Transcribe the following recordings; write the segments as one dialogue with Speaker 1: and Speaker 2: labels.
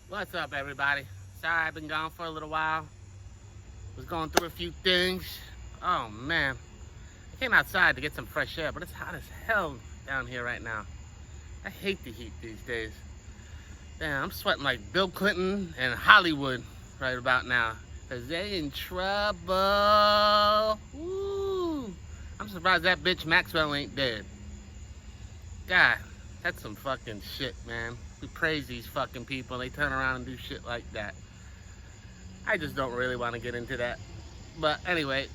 Speaker 1: What's up, everybody? Sorry I've been gone for a little while. Was going through a few things. Oh, man. I came outside to get some fresh air, but it's hot as hell down here right now. I hate the heat these days. Damn, I'm sweating like Bill Clinton and Hollywood right about now. Because they in trouble. Woo! I'm surprised that bitch Maxwell ain't dead. God, that's some fucking shit, man. We praise these fucking people. They turn around and do shit like that. I just don't really want to get into that. But anyway,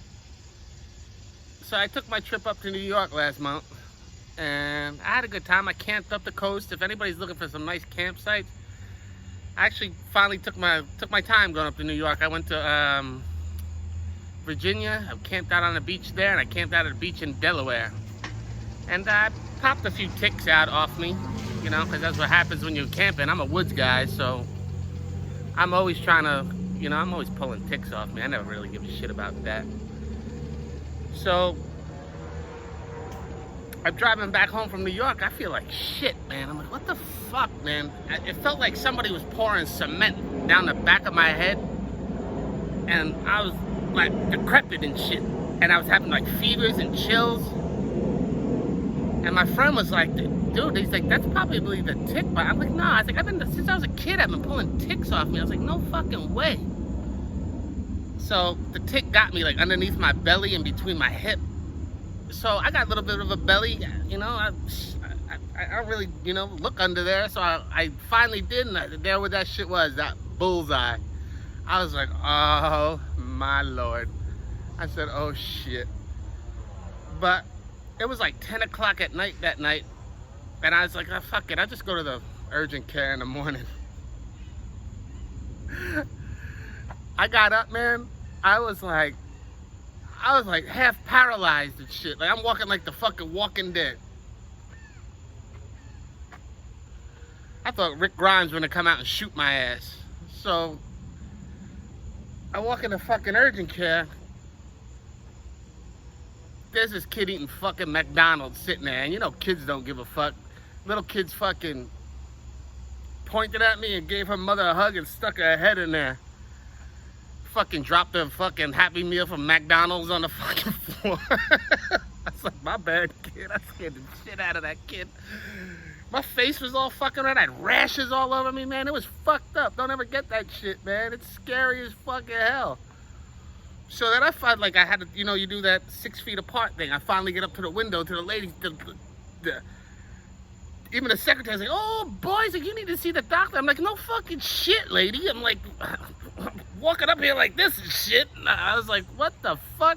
Speaker 1: so I took my trip up to New York last month. And I had a good time. I camped up the coast. If anybody's looking for some nice campsites, I actually finally took my time going up to New York. I went to Virginia. I camped out on the beach there, and I camped out at the beach in Delaware. And I popped a few ticks out off me, you know, because that's what happens when you're camping. I'm a woods guy, so I'm always trying to, you know, I'm always pulling ticks off me. I never really give a shit about that. So I'm driving back home from New York. I feel like shit, man. I'm like, what the fuck, man? It felt like somebody was pouring cement down the back of my head. And I was like decrepit and shit. And I was having like fevers and chills. And my friend was like, dude, he's like, that's probably the tick bite. I'm like, nah. I was like, since I was a kid, I've been pulling ticks off me. I was like, no fucking way. So the tick got me like underneath my belly and between my hip. So I got a little bit of a belly, you know. I don't really, you know, look under there. So I finally did, and there where that shit was, that bullseye. I was like, oh my Lord. I said, oh shit. But it was like 10 o'clock at night that night. And I was like, oh, fuck it. I'll just go to the urgent care in the morning. I got up, man. I was like half paralyzed and shit. Like I'm walking like the fucking Walking Dead. I thought Rick Grimes was gonna come out and shoot my ass. So I walk in the fucking urgent care. There's this kid eating fucking McDonald's sitting there, and you know kids don't give a fuck. Little kids fucking pointed at me and gave her mother a hug and stuck her head in there. Fucking dropped a fucking Happy Meal from McDonald's on the fucking floor. I was like, my bad, kid. I scared the shit out of that kid. My face was all fucking red. I had rashes all over me, man. It was fucked up. Don't ever get that shit, man. It's scary as fucking hell. So then I felt like I had to, you know, you do that 6 feet apart thing. I finally get up to the window, to the lady, even the secretary's like, oh, boys, like, you need to see the doctor. I'm like, no fucking shit, lady. I'm like, walking up here like this and shit. And I was like, what the fuck?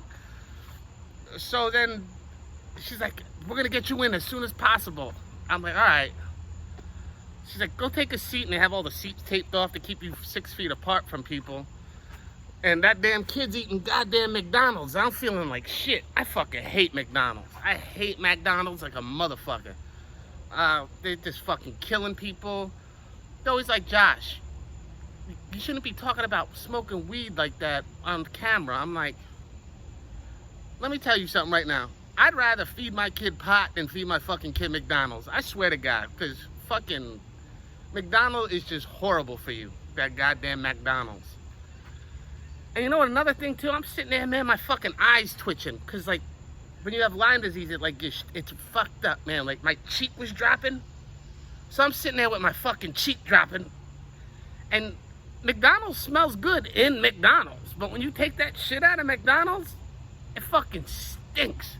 Speaker 1: So then she's like, we're going to get you in as soon as possible. I'm like, all right. She's like, go take a seat. And they have all the seats taped off to keep you 6 feet apart from people. And that damn kid's eating goddamn McDonald's. I'm feeling like shit. I fucking hate McDonald's. I hate McDonald's like a motherfucker. They're just fucking killing people. They're always like, Josh, you shouldn't be talking about smoking weed like that on camera. I'm like, let me tell you something right now. I'd rather feed my kid pot than feed my fucking kid McDonald's. I swear to God, because fucking McDonald's is just horrible for you. That goddamn McDonald's. And you know what, another thing too, I'm sitting there, man, my fucking eyes twitching. Because like, when you have Lyme disease, it's fucked up, man. Like my cheek was dropping. So I'm sitting there with my fucking cheek dropping. And McDonald's smells good in McDonald's. But when you take that shit out of McDonald's, it fucking stinks.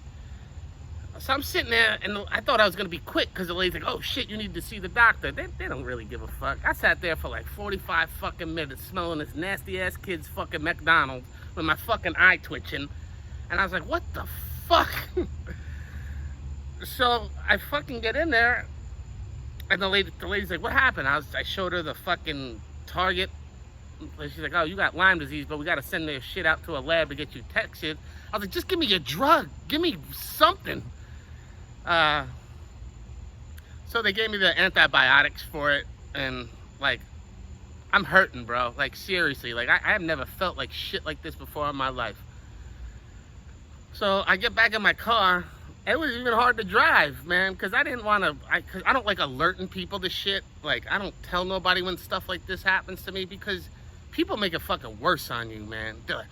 Speaker 1: So I'm sitting there, and I thought I was going to be quick because the lady's like, oh shit, you need to see the doctor. They don't really give a fuck. I sat there for like 45 fucking minutes smelling this nasty ass kid's fucking McDonald's with my fucking eye twitching. And I was like, what the fuck? So I fucking get in there, and the lady's like, what happened? I showed her the fucking target. She's like, oh, you got Lyme disease, but we got to send this shit out to a lab to get you tested. I was like, just give me your drug. Give me something. So they gave me the antibiotics for it, and like, I'm hurting, bro. Like, seriously, like, I have never felt like shit like this before in my life. So I get back in my car, It was even hard to drive, man, because I didn't want to. Cause I don't like alerting people to shit. Like, I don't tell nobody when stuff like this happens to me because people make it fucking worse on you, man. They're like,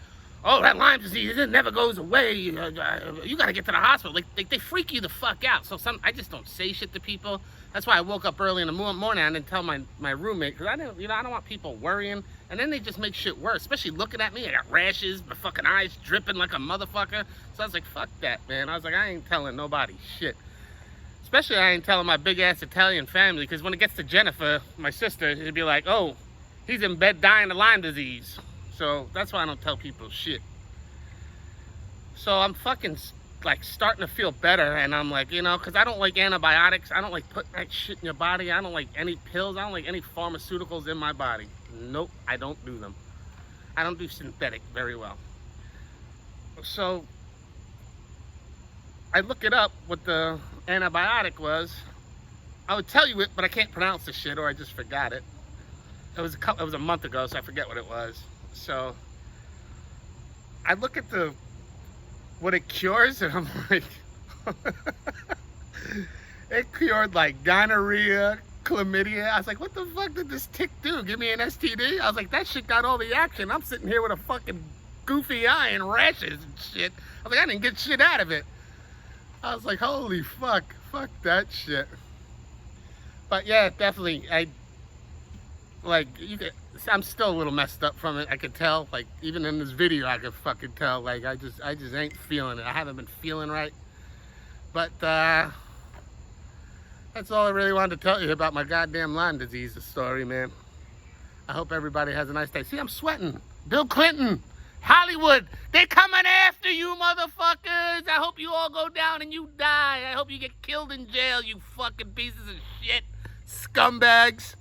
Speaker 1: oh, that Lyme disease, it never goes away. You got to get to the hospital. Like, they freak you the fuck out. So I just don't say shit to people. That's why I woke up early in the morning. I didn't tell my roommate because I don't want people worrying. And then they just make shit worse, especially looking at me. I got rashes, my fucking eyes dripping like a motherfucker. So I was like, fuck that, man. I was like, I ain't telling nobody shit. Especially I ain't telling my big-ass Italian family because when it gets to Jennifer, my sister, it'd be like, oh, he's in bed dying of Lyme disease. So that's why I don't tell people shit. So I'm fucking like starting to feel better, and I'm like, because I don't like antibiotics. I don't like putting that shit in your body. I don't like any pills. I don't like any pharmaceuticals in my body. Nope, I don't do them. I don't do synthetic very well. So I look it up what the antibiotic was. I would tell you it, but I can't pronounce the shit, or I just forgot it. It was a month ago, so I forget what it was. So I look at what it cures, and I'm like, it cured like gonorrhea, chlamydia. I was like, what the fuck did this tick do? Give me an STD? I was like, that shit got all the action. I'm sitting here with a fucking goofy eye and rashes and shit. I was like, I didn't get shit out of it. I was like, holy fuck that shit. But yeah, definitely, I'm still a little messed up from it. I could tell, like, even in this video, I could fucking tell, like, I just ain't feeling it. I haven't been feeling right. But, that's all I really wanted to tell you about my goddamn Lyme disease story, man. I hope everybody has a nice day. See, I'm sweating. Bill Clinton, Hollywood, they're coming after you, motherfuckers. I hope you all go down and you die. I hope you get killed in jail, you fucking pieces of shit. Scumbags.